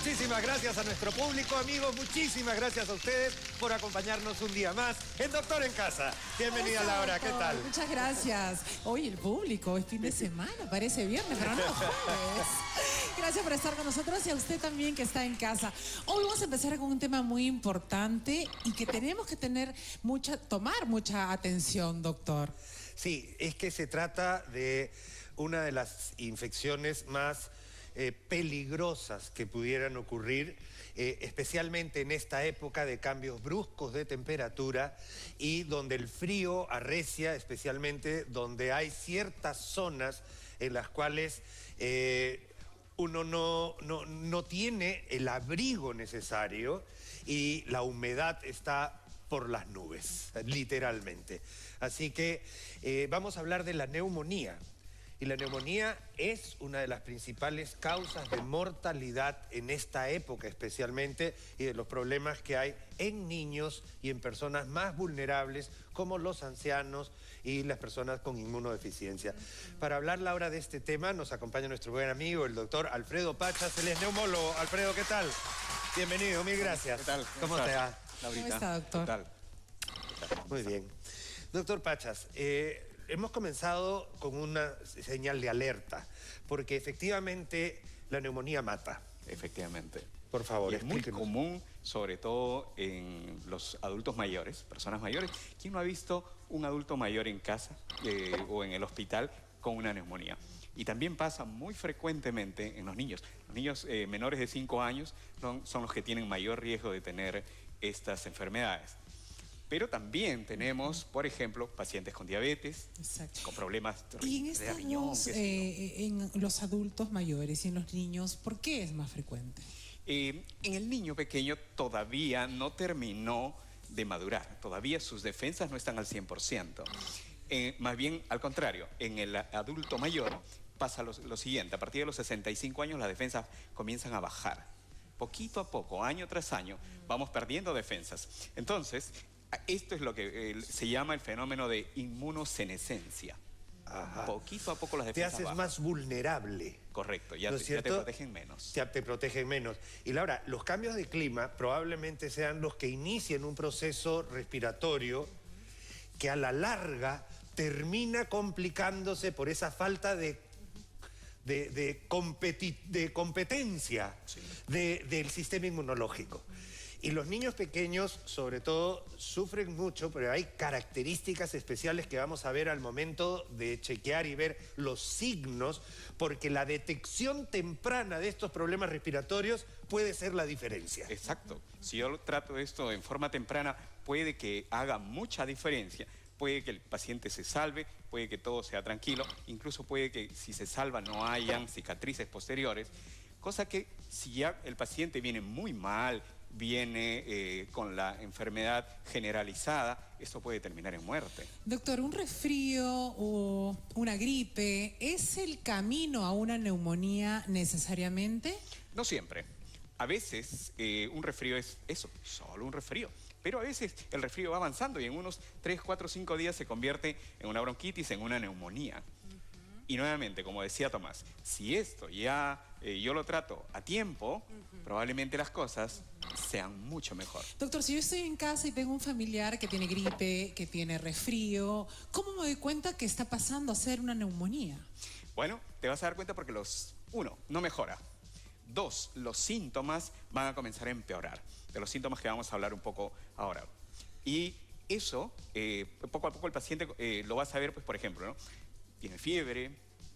Muchísimas gracias a nuestro público, amigos. Muchísimas gracias a ustedes por acompañarnos un día más en Doctor en Casa. Bienvenida, Laura, ¿qué tal? Muchas gracias. Hoy el público, es fin de semana, parece viernes, pero no jueves. Gracias por estar con nosotros y a usted también que está en casa. Hoy vamos a empezar con un tema muy importante y que tenemos que tomar mucha atención, doctor. Sí, es que se trata de una de las infecciones más peligrosas que pudieran ocurrir, especialmente en esta época de cambios bruscos de temperatura y donde el frío arrecia, especialmente donde hay ciertas zonas en las cuales uno no tiene el abrigo necesario y la humedad está por las nubes, literalmente. Así que vamos a hablar de la neumonía. Y la neumonía es una de las principales causas de mortalidad en esta época especialmente y de los problemas que hay en niños y en personas más vulnerables como los ancianos y las personas con inmunodeficiencia. Para hablar, Laura, de este tema nos acompaña nuestro buen amigo, el doctor Alfredo Pachas. Él es neumólogo. Alfredo, ¿qué tal? Bienvenido, mil gracias. ¿Qué tal? ¿Cómo te va? ¿Cómo está, doctor? ¿Qué tal? Muy bien. Doctor Pachas, hemos comenzado con una señal de alerta, porque efectivamente la neumonía mata. Efectivamente. Por favor, y es muy explíquenos. común, sobre todo en los adultos mayores, personas mayores. ¿Quién no ha visto un adulto mayor en casa o en el hospital con una neumonía? Y también pasa muy frecuentemente en los niños. Los niños menores de 5 años son los que tienen mayor riesgo de tener estas enfermedades. Pero también tenemos, por ejemplo, pacientes con diabetes, Exacto, con problemas y en de estas riñón. dos, en los adultos mayores y en los niños, ¿por qué es más frecuente? En el niño pequeño todavía no terminó de madurar, todavía sus defensas no están al 100%. Más bien al contrario, en el adulto mayor pasa lo siguiente: a partir de los 65 años las defensas comienzan a bajar. Poquito a poco, año tras año, vamos perdiendo defensas. Entonces, esto es lo que se llama el fenómeno de inmunosenescencia. Ajá. Poquito a poco las Te defensas haces bajan. más vulnerable. Correcto, ¿No ya es te cierto? protegen menos. Te protegen menos. Y Laura, los cambios de clima probablemente sean los que inicien un proceso respiratorio que a la larga termina complicándose por esa falta de competencia Sí. del sistema inmunológico. Y los niños pequeños, sobre todo, sufren mucho, pero hay características especiales que vamos a ver al momento de chequear y ver los signos, porque la detección temprana de estos problemas respiratorios puede ser la diferencia. Exacto. Si yo trato esto en forma temprana, puede que haga mucha diferencia. Puede que el paciente se salve, puede que todo sea tranquilo, incluso puede que si se salva no hayan cicatrices posteriores, cosa que si ya el paciente viene muy mal, viene con la enfermedad generalizada, esto puede terminar en muerte. Doctor, ¿un resfrío o una gripe es el camino a una neumonía necesariamente? No siempre. A veces un resfrío es eso, solo un resfrío. Pero a veces el resfrío va avanzando y en unos 3, 4, 5 días se convierte en una bronquitis, en una neumonía. Y nuevamente, como decía Tomás, si esto ya yo lo trato a tiempo, probablemente las cosas sean mucho mejor. Doctor, si yo estoy en casa y tengo un familiar que tiene gripe, que tiene resfrío, ¿cómo me doy cuenta que está pasando a ser una neumonía? Bueno, te vas a dar cuenta porque uno, no mejora. 2, los síntomas van a comenzar a empeorar. De los síntomas que vamos a hablar un poco ahora. Y eso, poco a poco el paciente lo va a saber, pues, por ejemplo, ¿no? Tiene fiebre,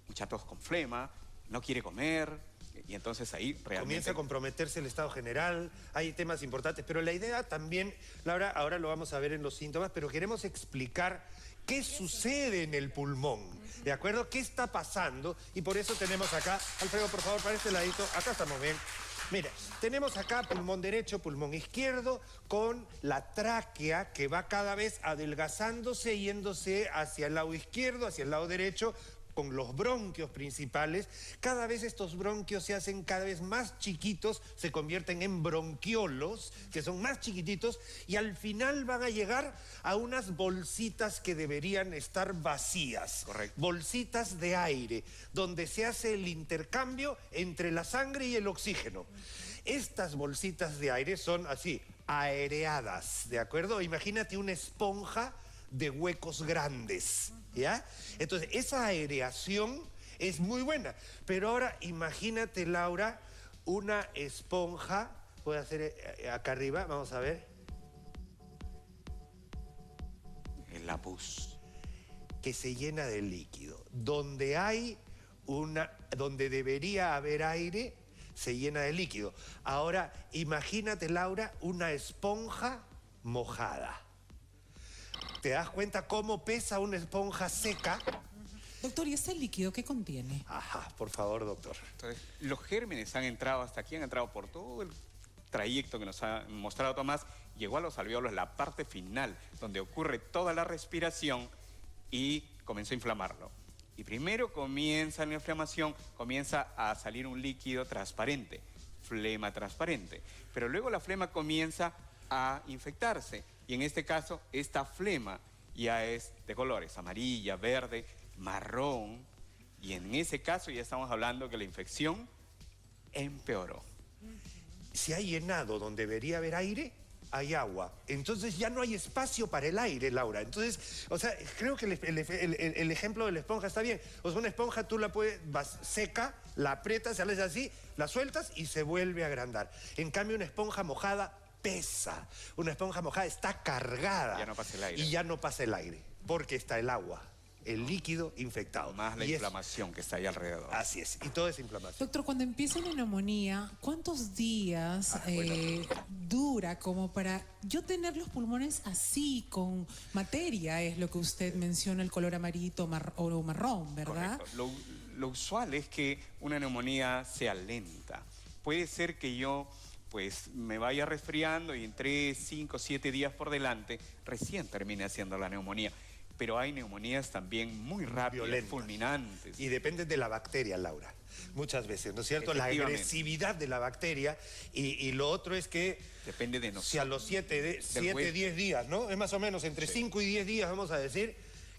mucha tos con flema, no quiere comer, y entonces ahí realmente Comienza a comprometerse el estado general, hay temas importantes, pero la idea también, Laura, ahora lo vamos a ver en los síntomas, pero queremos explicar qué sucede en el pulmón, ¿de acuerdo? ¿Qué está pasando? Y por eso tenemos acá, Alfredo, por favor, para este ladito, acá estamos bien. Mira, tenemos acá pulmón derecho, pulmón izquierdo, con la tráquea que va cada vez adelgazándose, yéndose hacia el lado izquierdo, hacia el lado derecho, con los bronquios principales, cada vez estos bronquios se hacen cada vez más chiquitos, se convierten en bronquiolos, que son más chiquititos, y al final van a llegar a unas bolsitas que deberían estar vacías. Correcto. Bolsitas de aire, donde se hace el intercambio entre la sangre y el oxígeno. Estas bolsitas de aire son así, aereadas, ¿de acuerdo? Imagínate una esponja de huecos grandes, ¿ya? Entonces, esa aireación es muy buena. Pero ahora imagínate, Laura, una esponja, voy a hacer acá arriba, vamos a ver, El apus. que se llena de líquido. Donde debería haber aire, se llena de líquido. Ahora, imagínate, Laura, una esponja mojada. ¿Te das cuenta cómo pesa una esponja seca? Doctor, ¿y este líquido qué contiene? Ajá, por favor, doctor. Entonces, los gérmenes han entrado hasta aquí, han entrado por todo el trayecto que nos ha mostrado Tomás, llegó a los alvéolos, la parte final, donde ocurre toda la respiración y comenzó a inflamarlo. Y primero comienza la inflamación, comienza a salir un líquido transparente, flema transparente. Pero luego la flema comienza a infectarse. Y en este caso, esta flema ya es de colores, amarilla, verde, marrón. Y en ese caso ya estamos hablando que la infección empeoró. Se ha llenado donde debería haber aire, hay agua. Entonces ya no hay espacio para el aire, Laura. Entonces, o sea, creo que el ejemplo de la esponja está bien. O sea, una esponja tú la puedes, vas seca, la aprietas, sales así, la sueltas y se vuelve a agrandar. En cambio, una esponja mojada pesa. Una esponja mojada está cargada. Ya no pasa el aire. Y ya no pasa el aire, porque está el agua, el líquido infectado. Más la inflamación que está ahí alrededor. Así es, y todo es inflamación. Doctor, cuando empieza una neumonía, ¿cuántos días dura como para yo tener los pulmones así, con materia, es lo que usted menciona, el color amarillito o marrón, ¿verdad? Correcto. Lo usual es que una neumonía sea lenta. Puede ser que yo pues me vaya resfriando y en 3, 5, 7 días por delante recién termine haciendo la neumonía. Pero hay neumonías también muy rápidas, violentas, fulminantes. Y depende de la bacteria, Laura. Muchas veces, ¿no es cierto? La agresividad de la bacteria. Y lo otro es que depende de nosotros. si a los 7, 10 días, ¿no? Es más o menos entre 5 y 10 días, vamos a decir,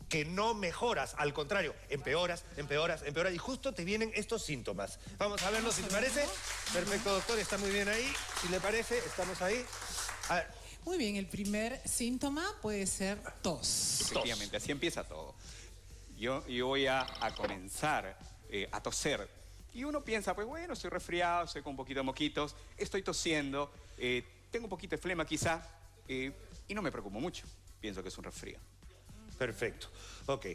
que no mejoras. Al contrario, empeoras, empeoras, empeoras. Y justo te vienen estos síntomas. Vamos a verlo, si te parece. Perfecto, doctor, está muy bien ahí. Si le parece, estamos ahí. A ver. Muy bien, el primer síntoma puede ser tos. Efectivamente, así empieza todo. Yo voy a comenzar a toser. Y uno piensa, pues bueno, estoy resfriado, estoy con un poquito de moquitos, estoy tosiendo, tengo un poquito de flema quizá, y no me preocupo mucho. Pienso que es un resfrío. Perfecto. Ok.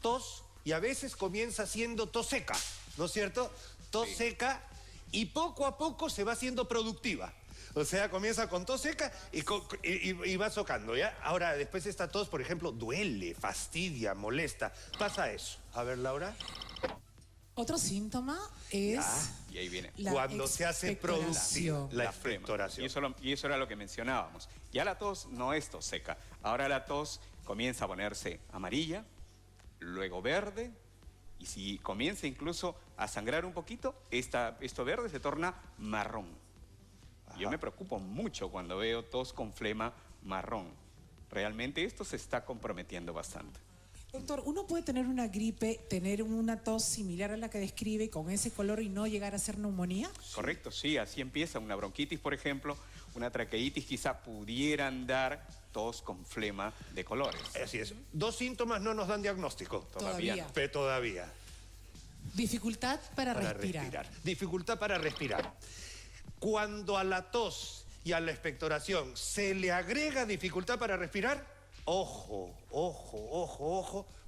Tos, y a veces comienza siendo tos seca, ¿no es cierto? Tos seca, y poco a poco se va haciendo productiva. O sea, comienza con tos seca y va socando, ¿ya? Ahora, después esta tos, por ejemplo, duele, fastidia, molesta. Pasa eso. A ver, Laura. Otro síntoma es Y ahí viene. Cuando se hace productiva la flema. expectoración. Y eso era lo que mencionábamos. Ya la tos no es tos seca. Ahora la tos comienza a ponerse amarilla, luego verde, y si comienza incluso a sangrar un poquito, esto verde se torna marrón. Yo me preocupo mucho cuando veo tos con flema marrón. Realmente esto se está comprometiendo bastante. Doctor, ¿uno puede tener una gripe, tener una tos similar a la que describe con ese color y no llegar a ser neumonía? Correcto, sí, así empieza. Una bronquitis, por ejemplo, una traqueitis quizá pudieran dar tos con flema de colores. Así es. 2 síntomas no nos dan diagnóstico. Todavía no. Pero todavía. Dificultad para respirar. Dificultad para respirar. Cuando a la tos y a la expectoración se le agrega dificultad para respirar, ojo,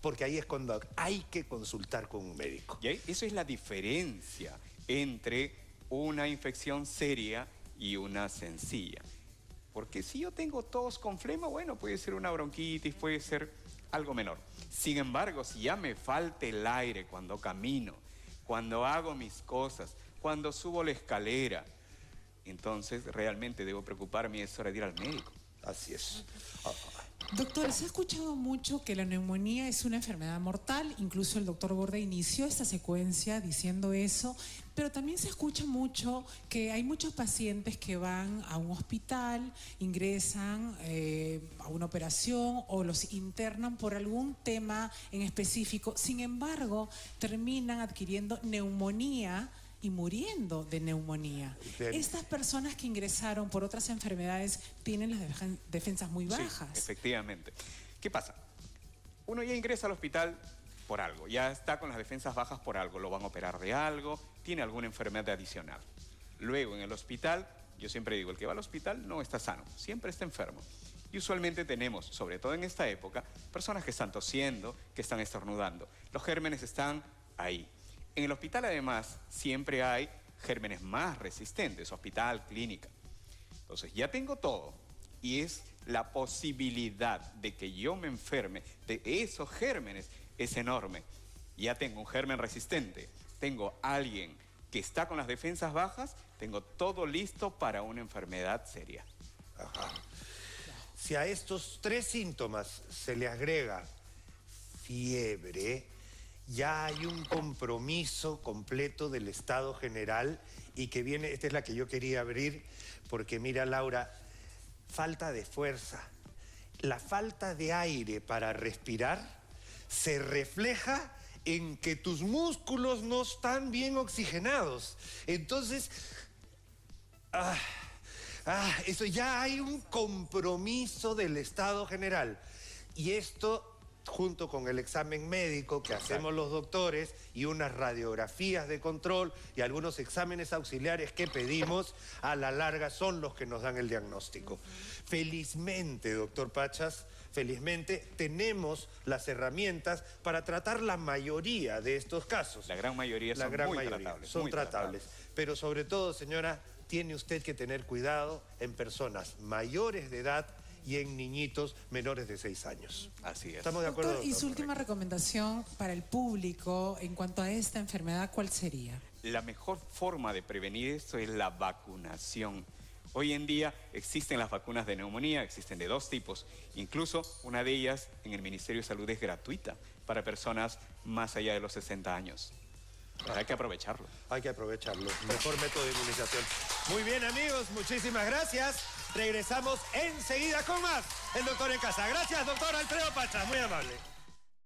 porque ahí es cuando hay que consultar con un médico. Y eso es la diferencia entre una infección seria y una sencilla. Porque si yo tengo tos con flema, bueno, puede ser una bronquitis, puede ser algo menor. Sin embargo, si ya me falta el aire cuando camino, cuando hago mis cosas, cuando subo la escalera, entonces realmente debo preocuparme y es hora de ir al médico. Así es. Doctor, se ha escuchado mucho que la neumonía es una enfermedad mortal, incluso el doctor Borda inició esta secuencia diciendo eso, pero también se escucha mucho que hay muchos pacientes que van a un hospital, ingresan a una operación o los internan por algún tema en específico, sin embargo terminan adquiriendo neumonía y muriendo de neumonía. Bien. Estas personas que ingresaron por otras enfermedades tienen las defensas muy bajas. Sí, efectivamente. ¿Qué pasa? Uno ya ingresa al hospital por algo, ya está con las defensas bajas por algo, lo van a operar de algo, tiene alguna enfermedad adicional. Luego en el hospital, yo siempre digo, el que va al hospital no está sano, siempre está enfermo. Y usualmente tenemos, sobre todo en esta época, personas que están tosiendo, que están estornudando. Los gérmenes están ahí. En el hospital, además, siempre hay gérmenes más resistentes, hospital, clínica. Entonces, ya tengo todo y es la posibilidad de que yo me enferme de esos gérmenes es enorme. Ya tengo un germen resistente, tengo a alguien que está con las defensas bajas, tengo todo listo para una enfermedad seria. Ajá. Si a estos 3 síntomas se le agrega fiebre, ya hay un compromiso completo del Estado General y que viene, esta es la que yo quería abrir, porque mira, Laura, falta de fuerza. La falta de aire para respirar se refleja en que tus músculos no están bien oxigenados. Entonces, eso ya hay un compromiso del Estado General. Y esto, junto con el examen médico que hacemos los doctores y unas radiografías de control y algunos exámenes auxiliares que pedimos, a la larga son los que nos dan el diagnóstico. Felizmente, doctor Pachas, felizmente tenemos las herramientas para tratar la mayoría de estos casos. La gran mayoría son muy tratables. Son tratables. Pero sobre todo, señora, tiene usted que tener cuidado en personas mayores de edad y en niñitos menores de 6 años. Así es. ¿Estamos de acuerdo, Doctor, y su última recomendación para el público en cuanto a esta enfermedad, ¿cuál sería? La mejor forma de prevenir esto es la vacunación. Hoy en día existen las vacunas de neumonía, existen de 2 tipos. Incluso una de ellas en el Ministerio de Salud es gratuita para personas más allá de los 60 años. Hay que aprovecharlo. Hay que aprovecharlo. Mejor método de inmunización. Muy bien, amigos, muchísimas gracias. Regresamos enseguida con más. El Doctor en Casa. Gracias, doctor Alfredo Pachas. Muy amable.